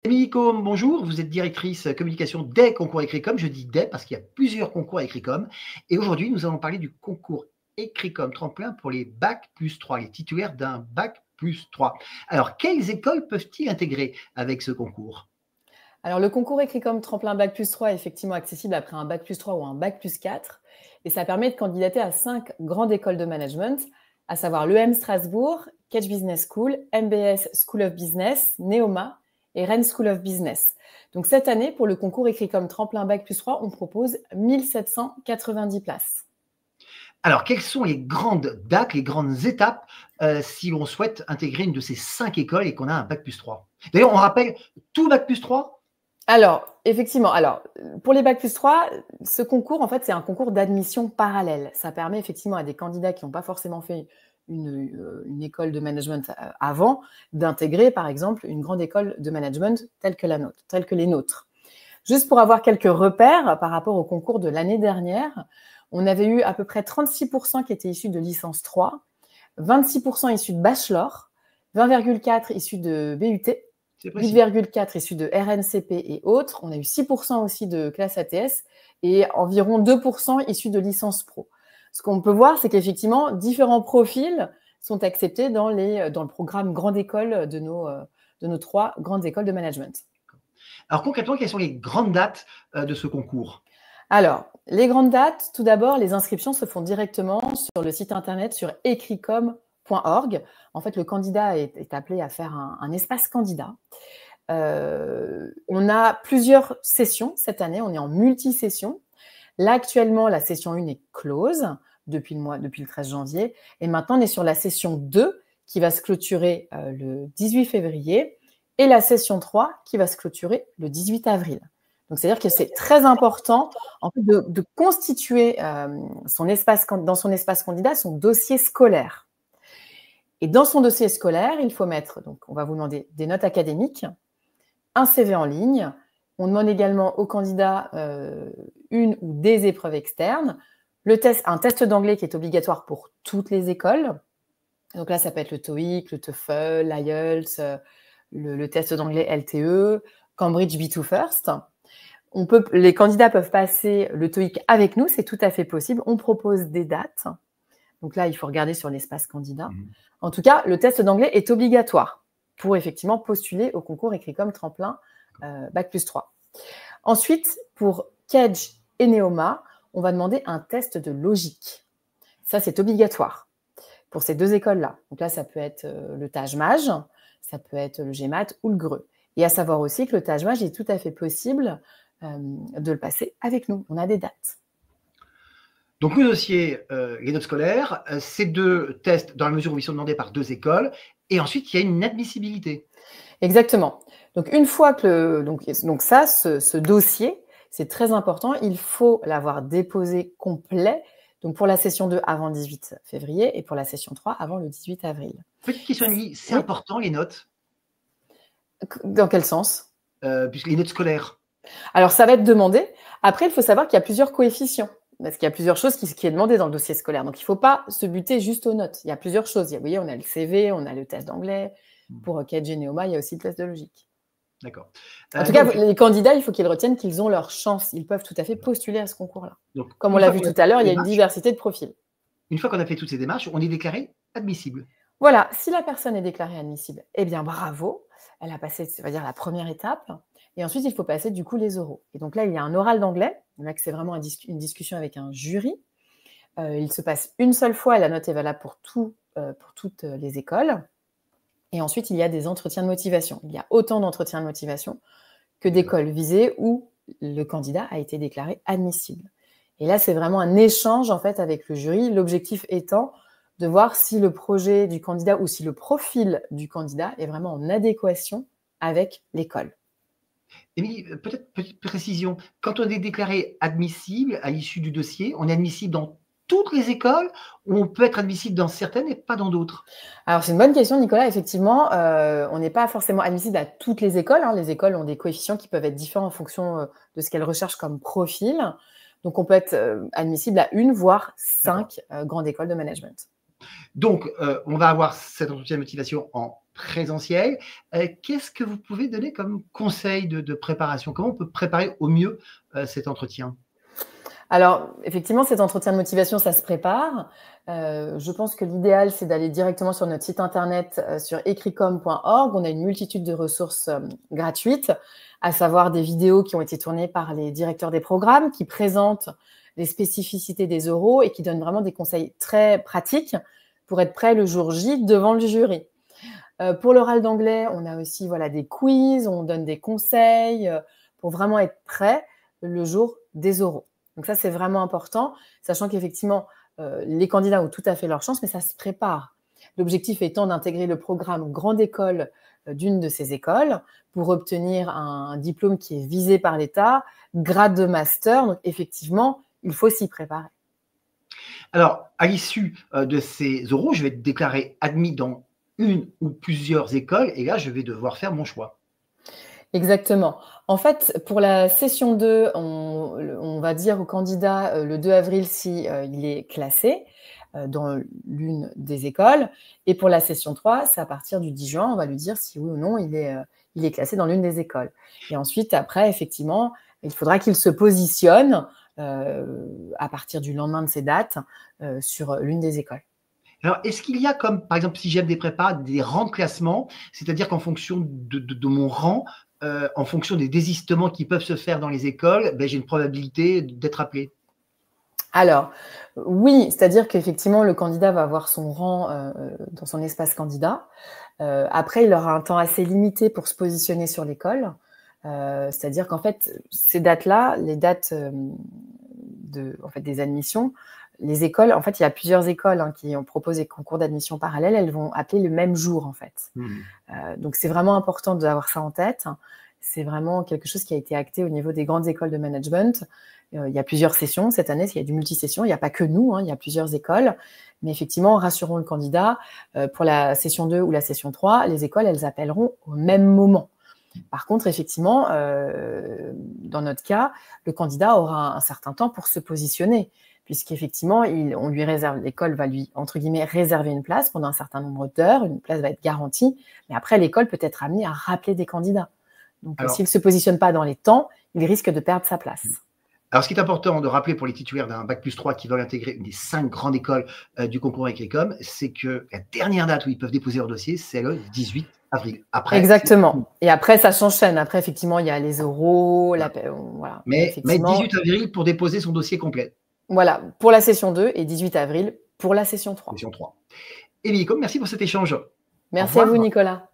Émilie Côme, bonjour, vous êtes directrice communication des concours Écricom. Je dis des parce qu'il y a plusieurs concours Écricom. Et aujourd'hui, nous allons parler du concours Écricom tremplin pour les Bac+3, les titulaires d'un Bac+3. Alors, quelles écoles peuvent-ils intégrer avec ce concours? Alors, le concours Écricom tremplin Bac+3 est effectivement accessible après un Bac+3 ou un Bac+4. Et ça permet de candidater à 5 grandes écoles de management, à savoir l'EM Strasbourg, Catch Business School, MBS School of Business, Neoma et Rennes School of Business. Donc, cette année, pour le concours Écricom tremplin Bac+3, on propose 1790 places. Alors, quelles sont les grandes dates, les grandes étapes si l'on souhaite intégrer une de ces 5 écoles et qu'on a un Bac+3? D'ailleurs, on rappelle tout Bac+3? Alors, effectivement, pour les Bac+3, ce concours, en fait, c'est un concours d'admission parallèle. Ça permet effectivement à des candidats qui n'ont pas forcément fait une école de management avant d'intégrer, par exemple, une grande école de management telle que les nôtres. Juste pour avoir quelques repères par rapport au concours de l'année dernière, on avait eu à peu près 36% qui étaient issus de licence 3, 26% issus de bachelor, 20,4% issus de BUT, 8,4 issus de RNCP et autres. On a eu 6% aussi de classe ATS et environ 2% issus de licence pro. Ce qu'on peut voir, c'est qu'effectivement, différents profils sont acceptés dans le programme Grande École de nos 3 grandes écoles de management. Alors concrètement, quelles sont les grandes dates de ce concours? Alors, les grandes dates, tout d'abord, les inscriptions se font directement sur le site internet sur ecricom.org. En fait, le candidat est appelé à faire un espace candidat. On a plusieurs sessions cette année, on est en multi-session. Là, actuellement, la session 1 est close depuis le 13 janvier. Et maintenant, on est sur la session 2 qui va se clôturer le 18 février et la session 3 qui va se clôturer le 18 avril. Donc, c'est-à-dire que c'est très important en fait, de constituer dans son espace candidat son dossier scolaire. Et dans son dossier scolaire, il faut mettre, donc on va vous demander des notes académiques, un CV en ligne. On demande également aux candidats une ou des épreuves externes, un test d'anglais qui est obligatoire pour toutes les écoles. Donc là, ça peut être le TOEIC, le TOEFL, l'IELTS, le test d'anglais LTE, Cambridge B2 First. Les candidats peuvent passer le TOEIC avec nous, c'est tout à fait possible. On propose des dates. Donc là, il faut regarder sur l'espace candidat. En tout cas, le test d'anglais est obligatoire pour effectivement postuler au concours Écricom tremplin Bac+3. Ensuite, pour Kedge et Neoma, on va demander un test de logique. Ça, c'est obligatoire pour ces 2 écoles-là. Donc là, ça peut être le TAGE-MAGE, ça peut être le GMAT ou le GRE. Et à savoir aussi que le TAGE-MAGE est tout à fait possible de le passer avec nous. On a des dates. Donc, le dossier, les notes scolaires, ces 2 tests dans la mesure où ils sont demandés par 2 écoles, et ensuite, il y a une admissibilité. Exactement. Donc, une fois que ce dossier, c'est très important, il faut l'avoir déposé complet. Donc, pour la session 2 avant le 18 février et pour la session 3 avant le 18 avril. Petite question, Émilie, c'est important les notes? Dans quel sens? Puisque les notes scolaires. Alors, ça va être demandé. Après, il faut savoir qu'il y a plusieurs coefficients. Parce qu'il y a plusieurs choses qui est demandé dans le dossier scolaire. Donc, il ne faut pas se buter juste aux notes. Il y a plusieurs choses. Vous voyez, on a le CV, on a le test d'anglais. Pour Kedge et Neoma, il y a aussi le test de logique. D'accord. En tout cas, les candidats, il faut qu'ils retiennent qu'ils ont leur chance. Ils peuvent tout à fait postuler à ce concours-là. Comme on l'a vu tout à l'heure, il y a une diversité de profils. Une fois qu'on a fait toutes ces démarches, on est déclaré admissible. Voilà. Si la personne est déclarée admissible, eh bien, bravo. Elle a passé, on va dire, la première étape. Et ensuite, il faut passer du coup les oraux. Et donc là, il y a un oral d'anglais. Là, c'est vraiment une discussion avec un jury. Il se passe une seule fois et la note est valable pour toutes les écoles. Et ensuite, il y a des entretiens de motivation. Il y a autant d'entretiens de motivation que d'écoles visées où le candidat a été déclaré admissible. Et là, c'est vraiment un échange en fait avec le jury. L'objectif étant de voir si le projet du candidat ou si le profil du candidat est vraiment en adéquation avec l'école. Émilie, peut-être petite précision. Quand on est déclaré admissible à l'issue du dossier, on est admissible dans toutes les écoles ou on peut être admissible dans certaines et pas dans d'autres? Alors, c'est une bonne question, Nicolas. Effectivement, on n'est pas forcément admissible à toutes les écoles. Les écoles ont des coefficients qui peuvent être différents en fonction de ce qu'elles recherchent comme profil. Donc, on peut être admissible à 1, voire 5 grandes écoles de management. Donc, on va avoir cet entretien de motivation en présentiel. Qu'est-ce que vous pouvez donner comme conseil de préparation? Comment on peut préparer au mieux cet entretien? Alors, effectivement, cet entretien de motivation, ça se prépare. Je pense que l'idéal, c'est d'aller directement sur notre site internet sur ecricom.org. On a une multitude de ressources gratuites, à savoir des vidéos qui ont été tournées par les directeurs des programmes, qui présentent les spécificités des oraux et qui donnent vraiment des conseils très pratiques pour être prêt le jour J devant le jury. Pour l'oral d'anglais, on a aussi des quiz, on donne des conseils pour vraiment être prêt le jour des oraux. Donc ça, c'est vraiment important, sachant qu'effectivement, les candidats ont tout à fait leur chance, mais ça se prépare. L'objectif étant d'intégrer le programme grande école d'une de ces écoles pour obtenir un diplôme qui est visé par l'État, grade de master. Donc effectivement, il faut s'y préparer. Alors, à l'issue de ces oraux, je vais être déclaré admis dans une ou plusieurs écoles et là, je vais devoir faire mon choix. Exactement. En fait, pour la session 2, on va dire au candidat le 2 avril si il est classé dans l'une des écoles. Et pour la session 3, c'est à partir du 10 juin, on va lui dire si oui ou non il est classé dans l'une des écoles. Et ensuite, après, effectivement, il faudra qu'il se positionne à partir du lendemain de ces dates sur l'une des écoles. Alors, est-ce qu'il y a comme, par exemple, si j'aime des prépas, des rangs de classement, c'est-à-dire qu'en fonction de mon rang, en fonction des désistements qui peuvent se faire dans les écoles, j'ai une probabilité d'être appelé? Alors, oui, c'est-à-dire qu'effectivement, le candidat va avoir son rang dans son espace candidat. Après, il aura un temps assez limité pour se positionner sur l'école. C'est-à-dire qu'en fait, ces dates-là, les dates des admissions, les écoles, en fait, il y a plusieurs écoles qui ont proposé des concours d'admission parallèles, elles vont appeler le même jour, en fait. Donc, c'est vraiment important d'avoir ça en tête. C'est vraiment quelque chose qui a été acté au niveau des grandes écoles de management. Il y a plusieurs sessions cette année, il y a du multisession, il n'y a pas que nous, il y a plusieurs écoles. Mais effectivement, rassurons le candidat, pour la session 2 ou la session 3, les écoles, elles appelleront au même moment. Par contre, effectivement, dans notre cas, le candidat aura un certain temps pour se positionner, puisqu'effectivement, l'école va lui, entre guillemets, réserver une place pendant un certain nombre d'heures, une place va être garantie, mais après, l'école peut être amenée à rappeler des candidats. Donc, s'il ne se positionne pas dans les temps, il risque de perdre sa place. Alors, ce qui est important de rappeler pour les titulaires d'un Bac+3 qui veulent intégrer une des 5 grandes écoles du concours Ecricom, c'est que la dernière date où ils peuvent déposer leur dossier, c'est le 18 avril. Après, exactement. Et après, ça s'enchaîne. Après, effectivement, il y a les oraux. Voilà. Mais 18 avril pour déposer son dossier complet. Voilà, pour la session 2 et 18 avril pour la session 3. Session 3. Émilie, merci pour cet échange. Merci à vous, Nicolas.